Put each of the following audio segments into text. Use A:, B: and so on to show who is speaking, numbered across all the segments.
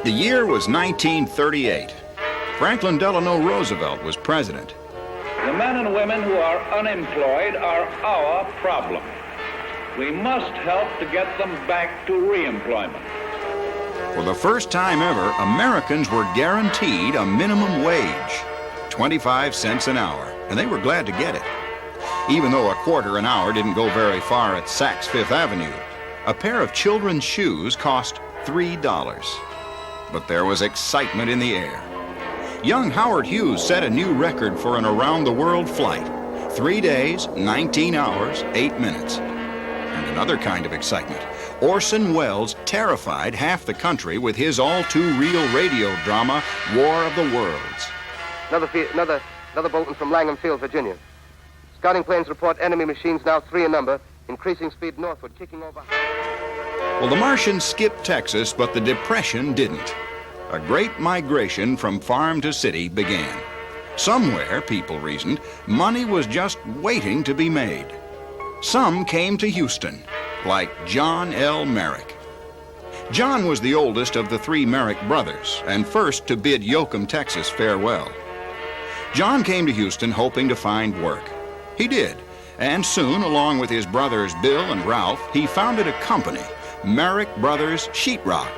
A: The year was 1938. Franklin Delano Roosevelt was president.
B: The men and women who are unemployed are our problem. We must help to get them back to reemployment.
A: For the first time ever, Americans were guaranteed a minimum wage, 25 cents an hour, and they were glad to get it. Even though a quarter an hour didn't go very far at Saks Fifth Avenue, a pair of children's shoes cost $3. But there was excitement in the air. Young Howard Hughes set a new record for an around-the-world flight. 3 days, 19 hours, 8 minutes. And another kind of excitement. Orson Welles terrified half the country with his all-too-real radio drama, War of the Worlds.
C: Another bulletin from Langham Field, Virginia. Scouting planes report enemy machines now 3 in number, increasing speed northward, kicking over.
A: Well, the Martians skipped Texas, but the Depression didn't. A great migration from farm to city began. Somewhere, people reasoned, money was just waiting to be made. Some came to Houston, like John L. MAREK. John was the oldest of the 3 MAREK brothers, and first to bid Yoakum, Texas, farewell. John came to Houston hoping to find work. He did, and soon, along with his brothers Bill and Ralph, he founded a company, MAREK Brothers Sheetrock.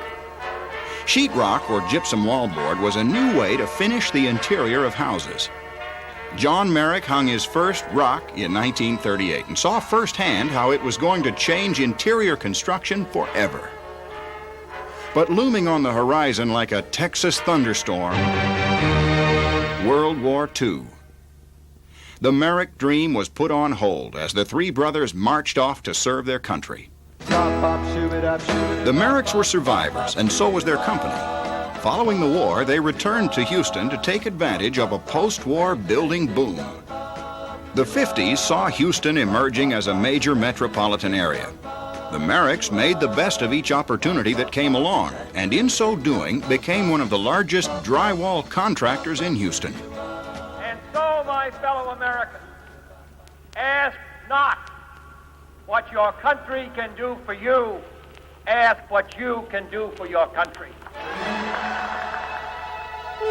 A: Sheetrock, or gypsum wallboard, was a new way to finish the interior of houses. John MAREK hung his first rock in 1938 and saw firsthand how it was going to change interior construction forever. But looming on the horizon like a Texas thunderstorm, World War II. The MAREK dream was put on hold as the 3 brothers marched off to serve their country. The MAREKs were survivors, and so was their company. Following the war, they returned to Houston to take advantage of a post-war building boom. The 50s saw Houston emerging as a major metropolitan area. The MAREKs made the best of each opportunity that came along, and in so doing, became one of the largest drywall contractors in Houston.
D: And so, my fellow Americans, ask not what your country can do for you, ask what you can do for your country.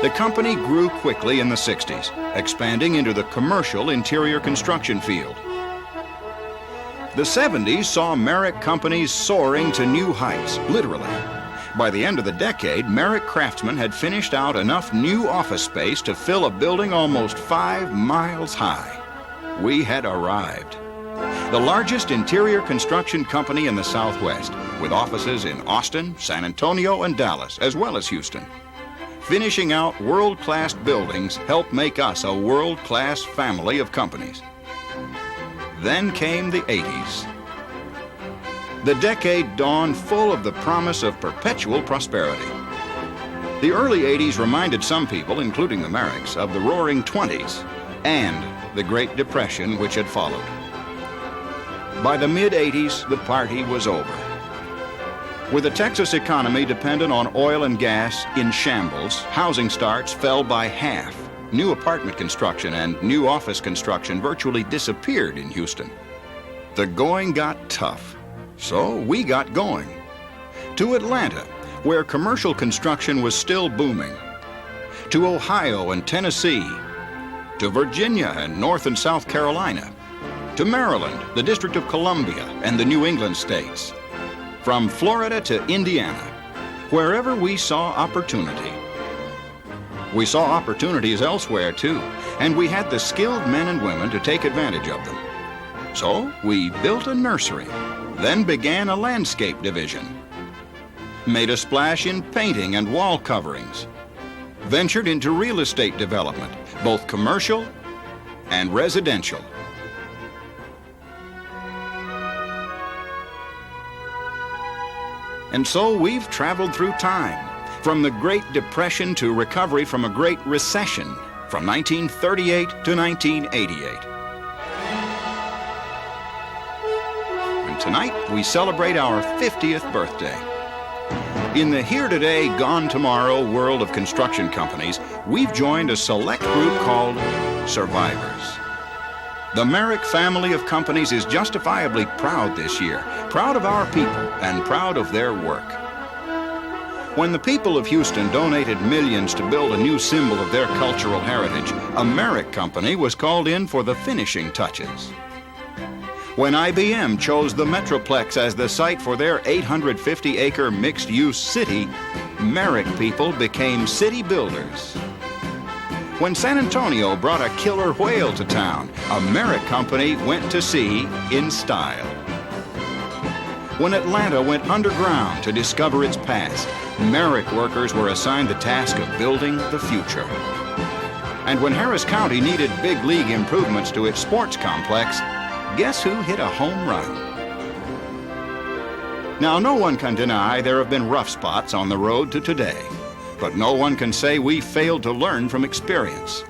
A: The company grew quickly in the 60s, expanding into the commercial interior construction field. The 70s saw MAREK companies soaring to new heights, literally. By the end of the decade, MAREK craftsmen had finished out enough new office space to fill a building almost 5 miles high. We had arrived. The largest interior construction company in the Southwest, with offices in Austin, San Antonio, and Dallas, as well as Houston. Finishing out world-class buildings helped make us a world-class family of companies. Then came the 80s. The decade dawned full of the promise of perpetual prosperity. The early 80s reminded some people, including the MAREKs, of the Roaring 20s and the Great Depression which had followed. By the mid-80s, the party was over. With the Texas economy dependent on oil and gas in shambles, housing starts fell by half. New apartment construction and new office construction virtually disappeared in Houston. The going got tough, so we got going. To Atlanta, where commercial construction was still booming. To Ohio and Tennessee. To Virginia and North and South Carolina. To Maryland, the District of Columbia, and the New England states. From Florida to Indiana, wherever we saw opportunity. We saw opportunities elsewhere, too, and we had the skilled men and women to take advantage of them. So we built a nursery, then began a landscape division. Made a splash in painting and wall coverings. Ventured into real estate development, both commercial and residential. And so we've traveled through time, from the Great Depression to recovery from a Great Recession, from 1938 to 1988. And tonight we celebrate our 50th birthday. In the here today, gone tomorrow world of construction companies, we've joined a select group called Survivors. The MAREK family of companies is justifiably proud this year, proud of our people and proud of their work. When the people of Houston donated millions to build a new symbol of their cultural heritage, a MAREK company was called in for the finishing touches. When IBM chose the Metroplex as the site for their 850-acre mixed-use city, MAREK people became city builders. When San Antonio brought a killer whale to town, a MAREK company went to sea in style. When Atlanta went underground to discover its past, MAREK workers were assigned the task of building the future. And when Harris County needed big league improvements to its sports complex, guess who hit a home run? Now, no one can deny there have been rough spots on the road to today, but no one can say we failed to learn from experience.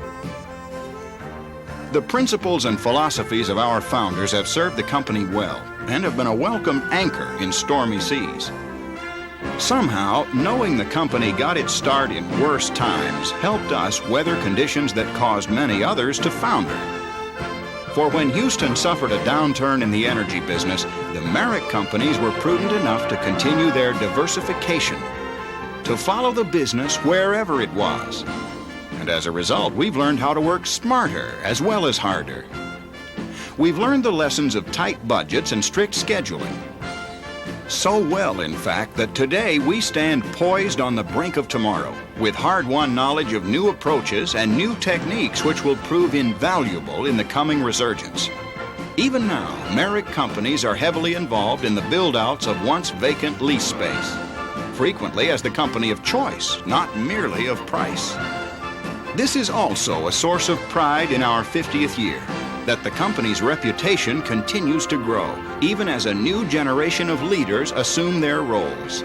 A: The principles and philosophies of our founders have served the company well and have been a welcome anchor in stormy seas. Somehow, knowing the company got its start in worse times helped us weather conditions that caused many others to founder. For when Houston suffered a downturn in the energy business, the MAREK companies were prudent enough to continue their diversification, to follow the business wherever it was. And as a result, we've learned how to work smarter as well as harder. We've learned the lessons of tight budgets and strict scheduling. So well, in fact, that today we stand poised on the brink of tomorrow with hard-won knowledge of new approaches and new techniques which will prove invaluable in the coming resurgence. Even now, MAREK companies are heavily involved in the build-outs of once vacant lease space, frequently as the company of choice, not merely of price. This is also a source of pride in our 50th year, that the company's reputation continues to grow, even as a new generation of leaders assume their roles.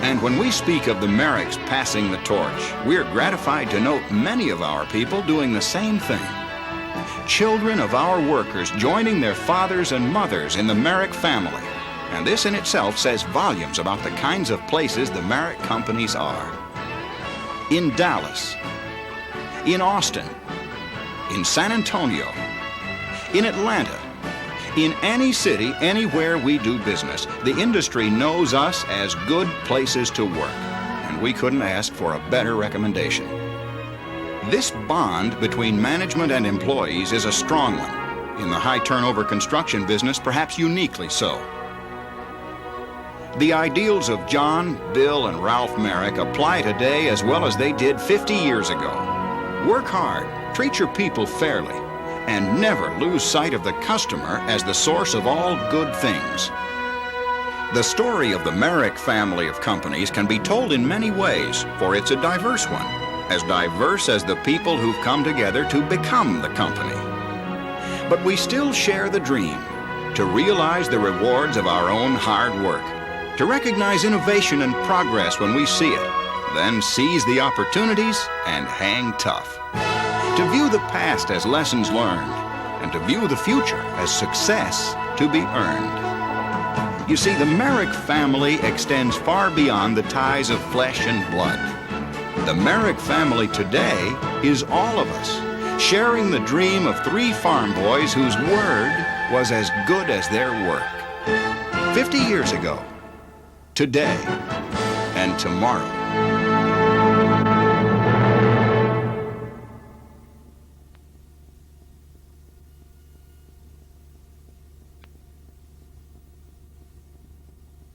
A: And when we speak of the MAREKs passing the torch, we're gratified to note many of our people doing the same thing. Children of our workers joining their fathers and mothers in the MAREK family. And this in itself says volumes about the kinds of places the MAREK companies are. In Dallas, in Austin, in San Antonio, in Atlanta, in any city, anywhere we do business, the industry knows us as good places to work, and we couldn't ask for a better recommendation. This bond between management and employees is a strong one, in the high-turnover construction business perhaps uniquely so. The ideals of John, Bill, and Ralph MAREK apply today as well as they did 50 years ago. Work hard, treat your people fairly, and never lose sight of the customer as the source of all good things. The story of the MAREK family of companies can be told in many ways, for it's a diverse one, as diverse as the people who've come together to become the company. But we still share the dream, to realize the rewards of our own hard work, to recognize innovation and progress when we see it, then seize the opportunities and hang tough. To view the past as lessons learned, and to view the future as success to be earned. You see, the MAREK family extends far beyond the ties of flesh and blood. The MAREK family today is all of us, sharing the dream of three farm boys whose word was as good as their work. 50 years ago, today, and tomorrow.